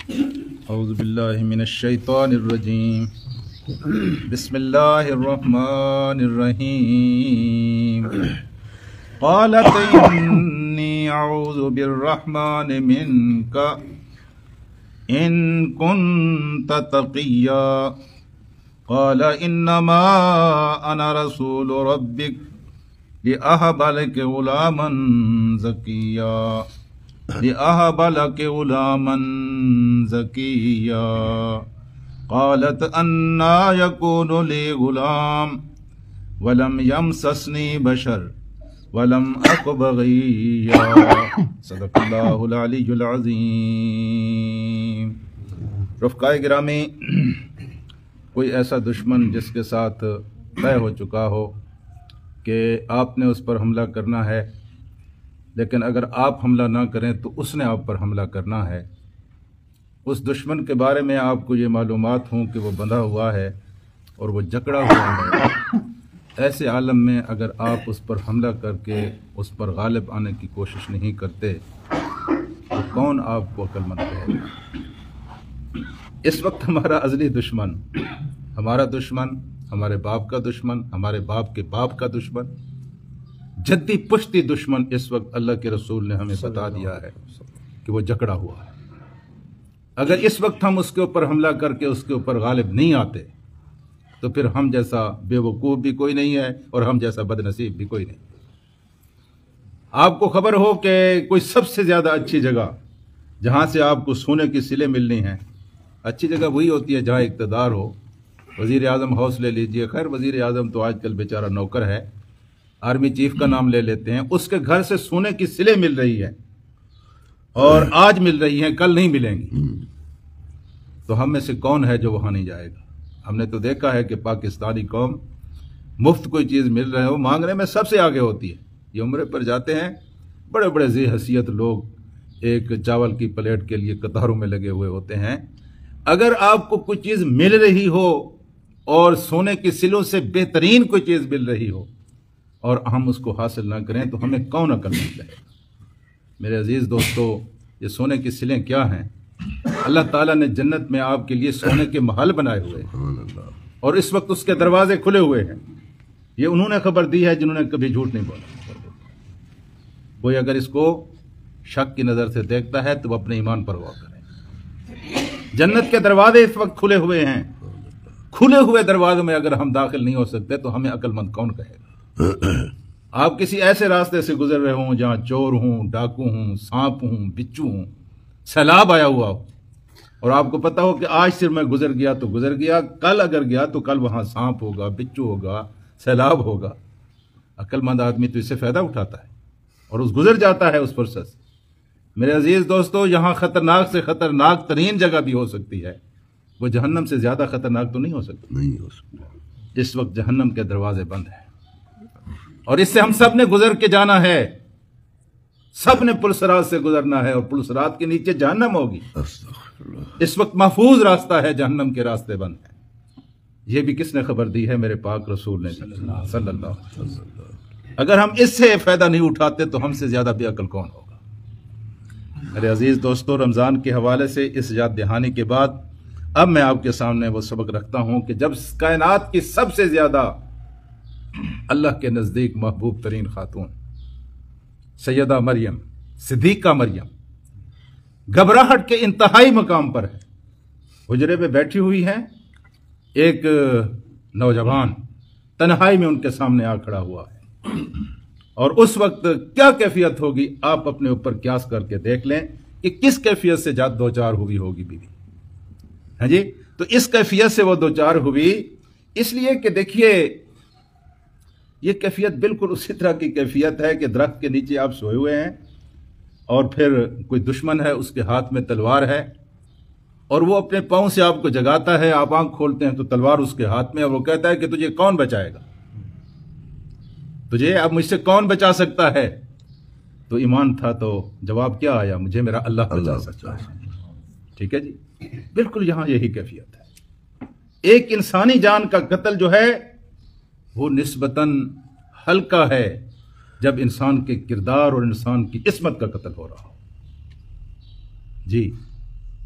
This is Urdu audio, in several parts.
اعوذ باللہ من الشیطان الرجیم بسم اللہ الرحمن الرحیم قالت انی اعوذ بالرحمن منک ان کنت تقیا قال انما انا رسول ربک لأہب لک غلاما زکیا لأہب لک غلاما زکیا قالت انا یکون لی غلام ولم یمسسنی بشر ولم اک بغیا صدق اللہ العلی العظیم۔ رفقائے گرامی، کوئی ایسا دشمن جس کے ساتھ طے ہو چکا ہو کہ آپ نے اس پر حملہ کرنا ہے، لیکن اگر آپ حملہ نہ کریں تو اس نے آپ پر حملہ کرنا ہے، اس دشمن کے بارے میں آپ کو یہ معلومات ہوں کہ وہ بندھا ہوا ہے اور وہ جکڑا ہوا ہے، ایسے عالم میں اگر آپ اس پر حملہ کر کے اس پر غالب آنے کی کوشش نہیں کرتے تو کون آپ کو عقل مند کہے گا؟ اس وقت ہمارا ازلی دشمن، ہمارا دشمن، ہمارے باپ کا دشمن، ہمارے باپ کے باپ کا دشمن، جدی پشتی دشمن اس وقت اللہ کے رسول نے ہمیں بتا دیا ہے کہ وہ جکڑا ہوا ہے۔ اگر اس وقت ہم اس کے اوپر حملہ کر کے اس کے اوپر غالب نہیں آتے تو پھر ہم جیسا بے وقوف بھی کوئی نہیں ہے اور ہم جیسا بد نصیب بھی کوئی نہیں۔ آپ کو خبر ہو کہ کوئی سب سے زیادہ اچھی جگہ جہاں سے آپ کو سونے کی سلیں ملنی ہیں، اچھی جگہ وہی ہوتی ہے جہاں اقتدار ہو۔ وزیر اعظم ہاؤس لے لیجئے، خیر وزیر اعظم تو آج کل بیچارہ نوکر ہے، آرمی چیف کا نام لے لیتے ہیں، اس کے گھر سے سونے کی سلیں مل رہی ہیں اور آج مل رہی ہیں، کل نہیں ملیں گی، تو ہم میں سے کون ہے جو وہاں نہیں جائے گا؟ ہم نے تو دیکھا ہے کہ پاکستانی قوم مفت کوئی چیز مل رہے ہو مانگنے میں سب سے آگے ہوتی ہے۔ یہ عمرے پر جاتے ہیں، بڑے بڑے ذی حیثیت لوگ ایک چاول کی پلیٹ کے لیے قطاروں میں لگے ہوئے ہوتے ہیں۔ اگر آپ کو کوئی چیز مل رہی ہو اور سونے کی سلوں سے بہترین کوئی چیز مل رہی ہو اور ہم اس کو حاصل نہ کریں تو ہمیں کون عقل مند کہے گا؟ میرے عزیز دوستو، یہ سونے کی سلیں کیا ہیں؟ اللہ تعالیٰ نے جنت میں آپ کے لیے سونے کے محل بنائے ہوئے ہیں اور اس وقت اس کے دروازے کھلے ہوئے ہیں۔ یہ انہوں نے خبر دی ہے جنہوں نے کبھی جھوٹ نہیں بولا۔ کوئی اگر اس کو شک کی نظر سے دیکھتا ہے تو وہ اپنے ایمان پر غور کرے۔ جنت کے دروازے اس وقت کھلے ہوئے ہیں، کھلے ہوئے دروازوں میں اگر ہم داخل نہیں ہو سکتے تو ہمیں عقل مند کون کہے گا؟ آپ کسی ایسے راستے سے گزر رہے ہوں جہاں چور ہوں، ڈاکو ہوں، سانپ ہوں، بچو ہوں، سیلاب آیا ہوا ہو اور آپ کو پتا ہو کہ آج صرف میں گزر گیا تو گزر گیا، کل اگر گیا تو کل وہاں سانپ ہوگا، بچو ہوگا، سیلاب ہوگا۔ عقل مند آدمی تو اس سے فائدہ اٹھاتا ہے اور اس گزر جاتا ہے اس فرصت سے۔ میرے عزیز دوستو، یہاں خطرناک سے خطرناک ترین جگہ بھی ہو سکتی ہے، وہ جہنم سے زیادہ خطرناک تو نہیں ہو سکتی۔ اس وقت جہنم کے دروازے بند ہیں اور اس سے ہم سب نے گزر کے جانا ہے، سب نے پلسرات سے گزرنا ہے اور پلسرات کے نیچے جہنم ہوگی۔ اس وقت محفوظ راستہ ہے، جہنم کے راستے بند ہیں۔ یہ بھی کس نے خبر دی ہے؟ میرے پاک رسول نے صلی اللہ علیہ وسلم۔ اگر ہم اس سے فائدہ نہیں اٹھاتے تو ہم سے زیادہ بے عقل کون ہوگا؟ میرے عزیز دوستو، رمضان کے حوالے سے اس یاد دہانی کے بعد اب میں آپ کے سامنے وہ سبق رکھتا ہوں کہ جب کائنات کی سب سے زیادہ اللہ کے نزدیک محبوب ترین خاتون سیدہ مریم، صدیقہ مریم، گھبراہٹ کے انتہائی مقام پر ہے، حجرے میں بیٹھی ہوئی ہیں، ایک نوجوان تنہائی میں ان کے سامنے آ کھڑا ہوا ہے اور اس وقت کیا کیفیت ہوگی آپ اپنے اوپر قیاس کر کے دیکھ لیں کہ کس کیفیت سے دو چار ہوئی ہوگی بیوی۔ ہاں جی، تو اس کیفیت سے وہ دو چار ہوئی اس لیے کہ دیکھیے یہ کیفیت بالکل اسی طرح کی کیفیت ہے کہ درخت کے نیچے آپ سوئے ہوئے ہیں اور پھر کوئی دشمن ہے، اس کے ہاتھ میں تلوار ہے اور وہ اپنے پاؤں سے آپ کو جگاتا ہے، آپ آنکھ کھولتے ہیں تو تلوار اس کے ہاتھ میں، اور وہ کہتا ہے کہ تجھے کون بچائے گا، تجھے اب مجھ سے کون بچا سکتا ہے؟ تو ایمان تھا تو جواب کیا آیا؟ مجھے میرا اللہ بچا سکتا ہے۔ ٹھیک ہے جی، بالکل یہاں یہی کیفیت ہے۔ ایک انسانی جان کا قتل جو ہے وہ نسبتاً ہلکا ہے جب انسان کے کردار اور انسان کی عصمت کا قتل ہو رہا ہو۔ جی،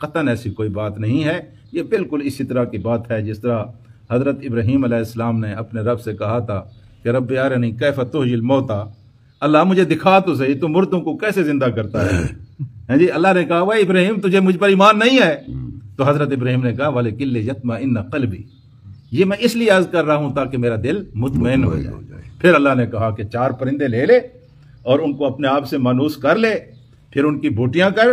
قطعاً ایسی کوئی بات نہیں ہے. یہ بالکل اسی طرح کی بات ہے جس طرح حضرت ابراہیم علیہ السلام نے اپنے رب سے کہا تھا کہ رب ارنی کیف تحیی الموتیٰ، اللہ مجھے دکھا تو صحیح تو مردوں کو کیسے زندہ کرتا ہے. جی اللہ نے کہا وہ ابراہیم تجھے مجھ پر ایمان نہیں ہے؟ تو حضرت ابراہیم نے کہا وَلِكِلِّ يَطْمَئِنَّ قَلْبِي، یہ میں اس لیے عرض کر رہا ہوں تاکہ میرا دل مطمئن ہو جائے. پھر اللہ نے کہا کہ 4 پرندے لے لے اور ان کو اپنے آپ سے مانوس کر لے، پھر ان کی بوٹیاں کر،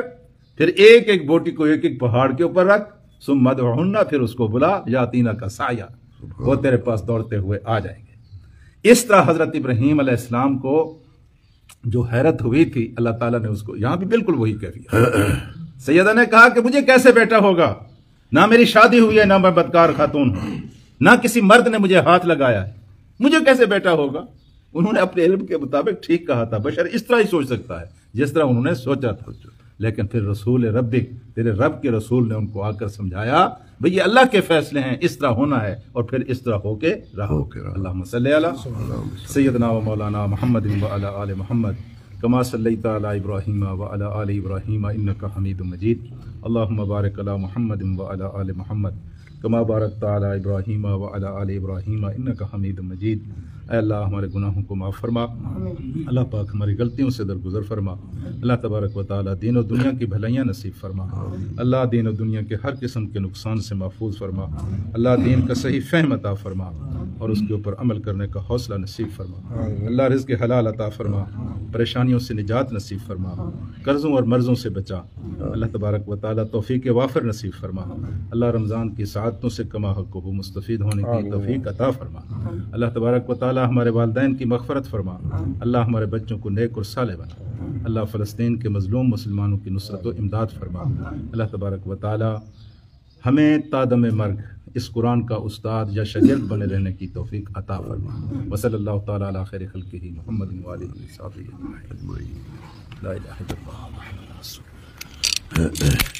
پھر ایک ایک بوٹی کو ایک ایک پہاڑ کے اوپر رکھ، ثم ادعهن، پھر اس کو بلا، یاتینک سعیا، وہ تیرے پاس دوڑتے ہوئے آ جائیں گے. اس طرح حضرت ابراہیم علیہ السلام کو جو حیرت ہوئی تھی اللہ تعالیٰ نے اس کو یہاں بھی بالکل وہی کیفیت. سیدہ نے کہا کہ مجھے کیسے بیٹا ہوگا، نہ میری شادی ہوئی ہے، نہ میں بدکار خاتون ہوں، نہ کسی مرد نے مجھے ہاتھ لگایا ہے، مجھے کیسے بیٹا ہوگا. انہوں نے اپنے علم کے مطابق ٹھیک کہا تھا، بشر اس طرح ہی سوچ سکتا ہے جس طرح انہوں نے سوچا تھا. لیکن پھر رسول ربک، تیرے رب کے رسول نے ان کو آ کر سمجھایا بھئی یہ اللہ کے فیصلے ہیں، اس طرح ہونا ہے، اور پھر اس طرح ہو کے رہو. اللہم صلی علی سیدنا و مولانا محمد و علی آل محمد کما صلیت علی ابراہیم و علی آل ابراہیم انک حمید مجید. اللہم بارک علی محمد و علی آل محمد کما بارکت علی ابراہیم و علی آل ابراہیم انک حمید مجید. اے اللہ ہمارے گناہوں کو معاف فرما، اللہ پاک ہماری غلطیوں سے درگزر فرما. اللہ تبارک و تعالیٰ دین و دنیا کی بھلائیاں نصیب فرما. اللہ دین و دنیا کے ہر قسم کے نقصان سے محفوظ فرما. اللہ دین کا صحیح فہم عطا فرما اور اس کے اوپر عمل کرنے کا حوصلہ نصیب فرما. اللہ رزق حلال عطا فرما، پریشانیوں سے نجات نصیب فرما، قرضوں اور مرضوں سے بچا. اللہ تبارک و تعالیٰ توفیق وافر نصیب فرما. اللہ رمضان کی سعادتوں سے کما حق ہو مستفید ہونے کی توفیق عطا فرما. اللہ تبارک و تعالیٰ ہمارے والدین کی مغفرت فرما. اللہ ہمارے بچوں کو نیک اور صالح بنا. اللہ فلسطین کے مظلوم مسلمانوں کی نصرت و امداد فرما. اللہ تبارک و تعالی ہمیں تا دم مرگ اس قرآن کا استاد یا شاگرد بنے رہنے کی توفیق عطا فرما. وصلی اللہ تعالی علی خیر خلقہ محمد و آلہ وصحبہ اجمعین. لا الہ الا اللہ محمد رسول اللہ.